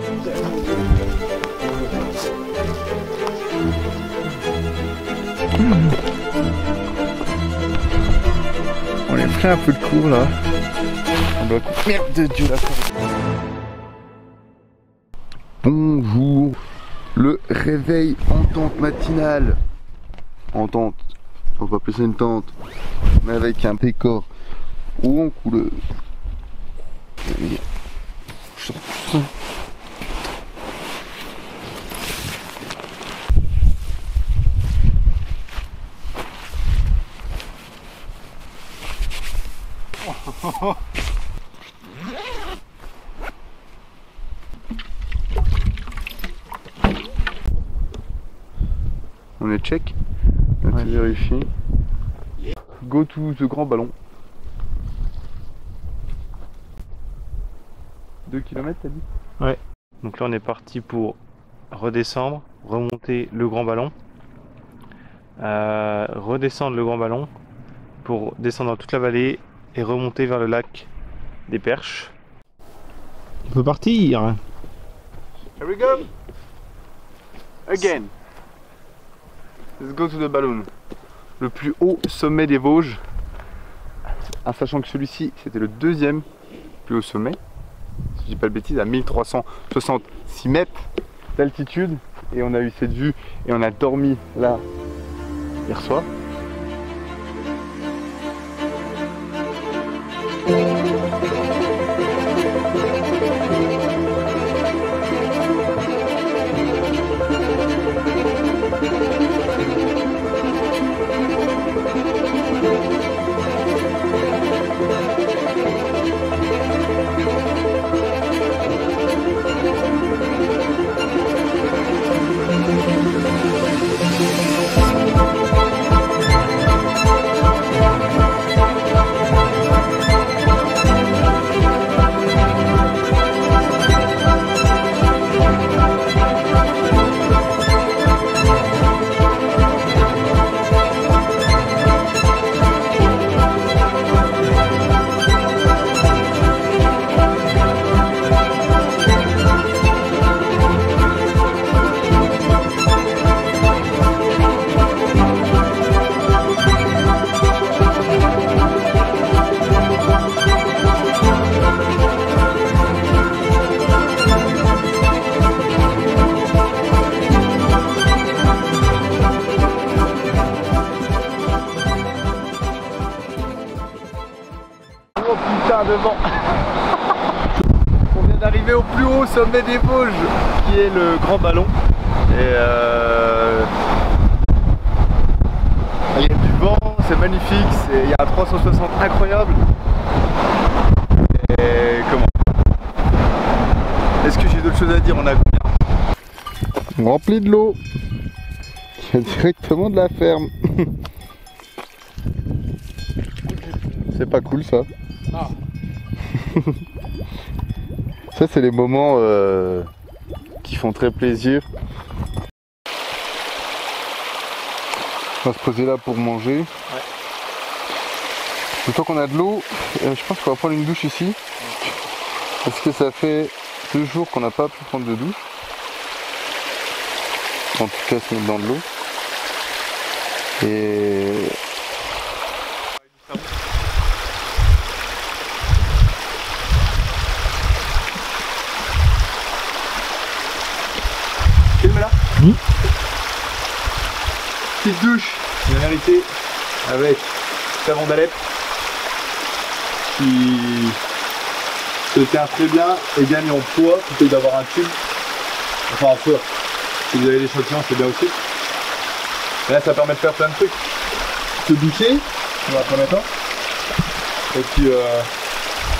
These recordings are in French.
On est pris un peu de cours là. On doit... Merde de Dieu la forêt. Bonjour. Le réveil en tente matinale. En tente. On va appeler ça une tente. Mais avec un décor haut en couleur. On est check. On va vérifier. Go to the grand ballon. 2 km t'as dit? Ouais. Donc là on est parti pour redescendre, remonter le grand ballon, redescendre le grand ballon pour descendre dans toute la vallée et remonter vers le lac des Perches. On peut partir. Here we go. Again. Let's go to the balloon. Le plus haut sommet des Vosges. En sachant que celui-ci c'était le deuxième plus haut sommet. Si je dis pas de bêtises, à 1366 mètres d'altitude. Et on a eu cette vue et on a dormi là hier soir. Oh putain devant. On vient d'arriver au plus haut sommet des Vosges qui est le grand ballon. Et il y a du vent, c'est magnifique, il y a un 360 incroyable. Et comment? Est-ce que j'ai d'autres choses à dire? On a combien? On remplit de l'eau. Il y a directement de la ferme. C'est pas cool ça. Ah. Ça c'est les moments qui font très plaisir. On va se poser là pour manger. Ouais. Une fois qu'on a de l'eau, je pense qu'on va prendre une douche ici. Parce que ça fait 2 jours qu'on n'a pas pu prendre de douche. En tout cas se mettre dans de l'eau. Et... Petite douche, la vérité, avec savon d'Alep qui se tient très bien et gagne en poids plutôt que d'avoir un tube, enfin en poids. Si vous avez l'échantillon c'est bien aussi. Et là ça permet de faire plein de trucs. Se doucher dans un premier temps et puis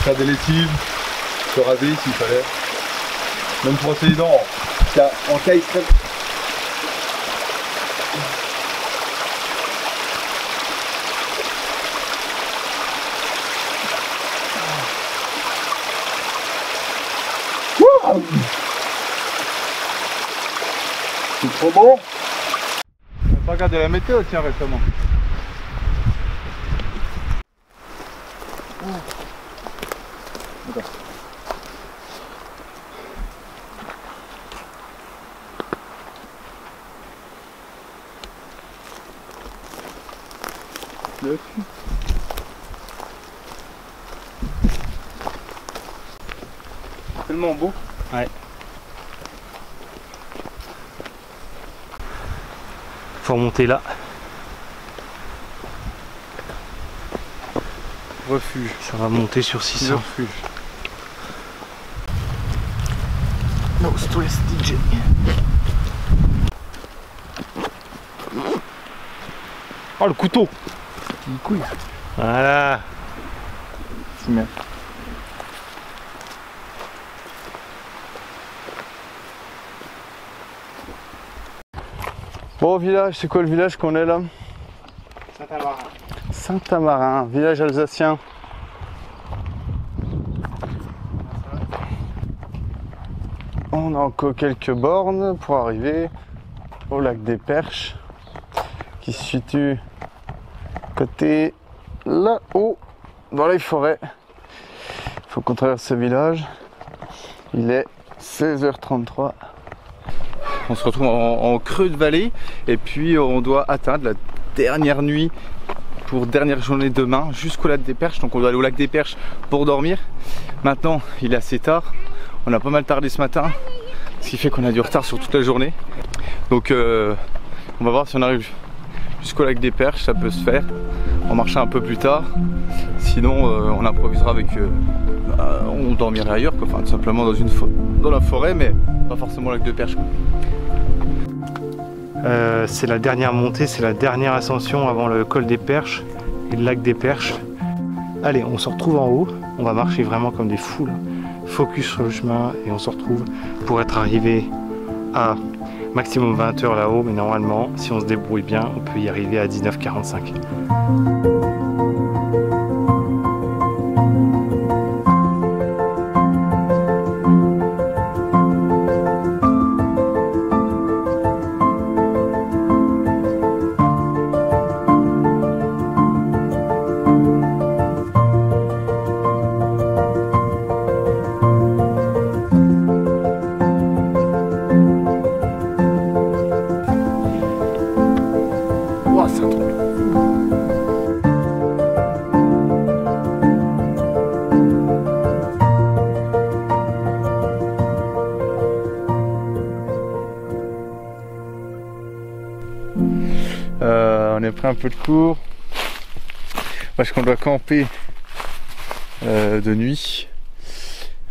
faire des lessives, se raser s'il fallait, même brosser les dents en cas extrême. C'est trop bon. On n'a pas regardé la météo tiens récemment. Tellement beau. Ouais. Faut remonter là. Refuge. Ça va monter sur 600. Refuge. No stress DJ. Oh le couteau. Petite couille. Voilà. C'est bien. Bon village, c'est quoi le village qu'on est là? Saint-Amarin. Saint-Amarin, village alsacien. On a encore quelques bornes pour arriver au lac des Perches qui se situe côté là-haut dans les forêts. Il faut qu'on traverse ce village. Il est 16h33. On se retrouve en creux de vallée et puis on doit atteindre la dernière nuit pour dernière journée demain jusqu'au lac des Perches. Donc on doit aller au lac des Perches pour dormir. Maintenant il est assez tard, on a pas mal tardé ce matin, ce qui fait qu'on a du retard sur toute la journée. Donc on va voir si on arrive jusqu'au lac des Perches, ça peut se faire en marchant un peu plus tard. Sinon on improvisera avec on dormirait ailleurs quoi. Enfin tout simplement dans la forêt, mais pas forcément au lac des Perches quoi. C'est la dernière montée, c'est la dernière ascension avant le col des Perches et le lac des Perches. Allez, on se retrouve en haut, on va marcher vraiment comme des fous là. Focus sur le chemin et on se retrouve pour être arrivé à maximum 20 h là-haut, mais normalement si on se débrouille bien on peut y arriver à 19h45. On est pris un peu de cours parce qu'on doit camper de nuit,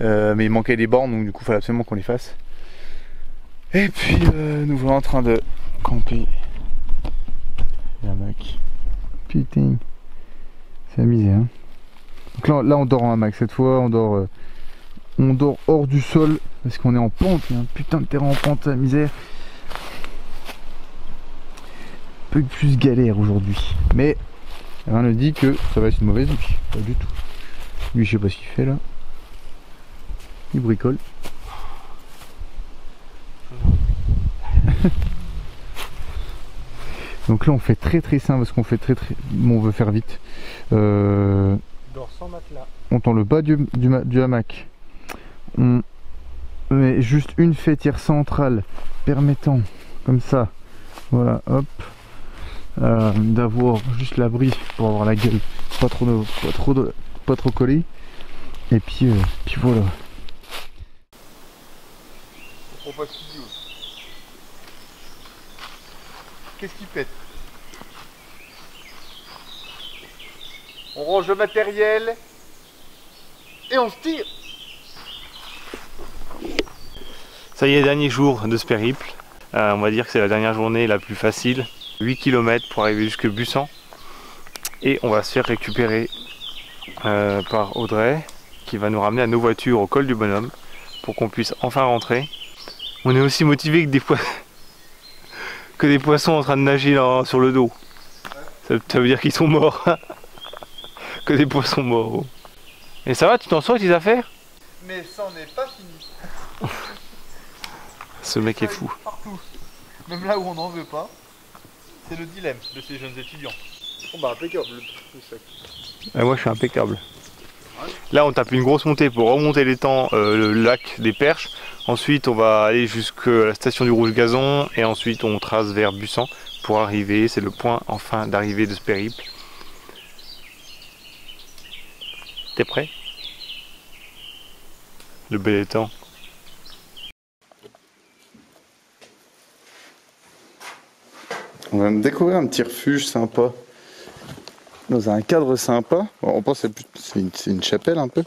mais il manquait des bornes donc du coup il fallait absolument qu'on les fasse. Et puis nous voilà en train de camper. La Mac. Putain, c'est amusé hein. Donc là on dort en hamac cette fois, on dort hors du sol parce qu'on est en pente, il y a un putain de terrain en pente, la misère. Un peu plus galère aujourd'hui, mais rien ne dit que ça va être une mauvaise nuit, pas du tout. Lui je sais pas ce qu'il fait là, il bricole. Donc là on fait très simple parce qu'on fait bon, on veut faire vite. Dors sans matelas. On tend le bas du hamac, on met juste une faîtière centrale permettant comme ça, voilà hop, d'avoir juste l'abri pour avoir la gueule pas trop collée, et puis voilà. Qu'est-ce qui pète? On range le matériel et on se tire. Ça y est, dernier jour de ce périple. On va dire que c'est la dernière journée la plus facile. 8 km pour arriver jusque Busan. Et on va se faire récupérer par Audrey qui va nous ramener à nos voitures au col du Bonhomme pour qu'on puisse enfin rentrer. On est aussi motivé que des poissons en train de nager là, sur le dos. Ça veut dire qu'ils sont morts. Que des poissons morts. Et ça va, tu t'en sors avec tes affaires? Mais ça n'est pas fini. Ce mec est fou. Partout. Même là où on n'en veut pas. C'est le dilemme de ces jeunes étudiants. Bon bah impeccable le sac. Et moi je suis impeccable. Là on tape une grosse montée pour remonter les temps, le lac des Perches. Ensuite on va aller jusqu'à la station du Rouge Gazon et ensuite on trace vers Busan pour arriver, c'est le point enfin d'arrivée de ce périple. T'es prêt? Le bel étang. On va découvrir un petit refuge sympa. Dans un cadre sympa. Bon, on pense que c'est une chapelle un peu.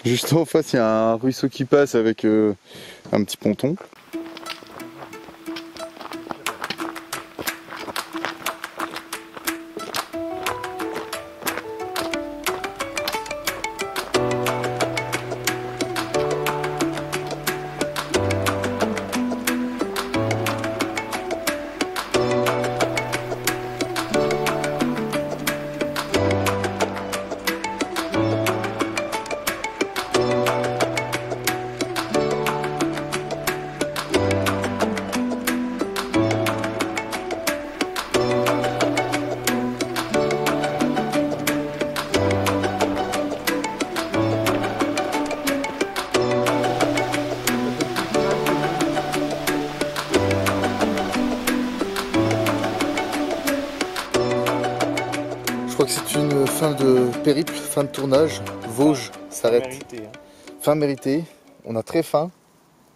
Juste en face, il y a un ruisseau qui passe avec un petit ponton. Je crois que c'est une fin de périple, fin de tournage. Vosges s'arrête. Fin méritée. On a très faim.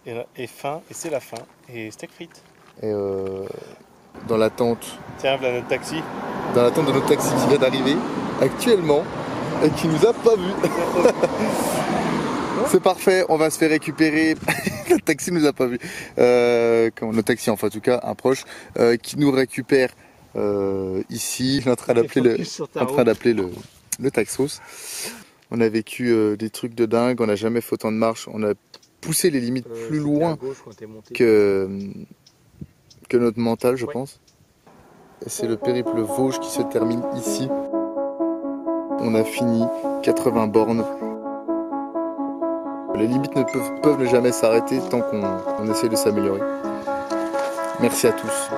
Et faim, et c'est la fin. Et steak frites. Et dans l'attente. Tiens, voilà notre taxi. Dans l'attente de notre taxi qui vient d'arriver actuellement et qui nous a pas vus. C'est parfait, on va se faire récupérer. Le taxi nous a pas vus. Notre taxi, enfin en tout cas un proche, qui nous récupère. Ici, on est en train d'appeler le taxos. On a vécu des trucs de dingue, on n'a jamais fait autant de marche, on a poussé les limites plus loin que notre mental, je pense. Et c'est le périple Vosges qui se termine ici. On a fini 80 bornes. Les limites ne peuvent jamais s'arrêter tant qu'on essaie de s'améliorer. Merci à tous.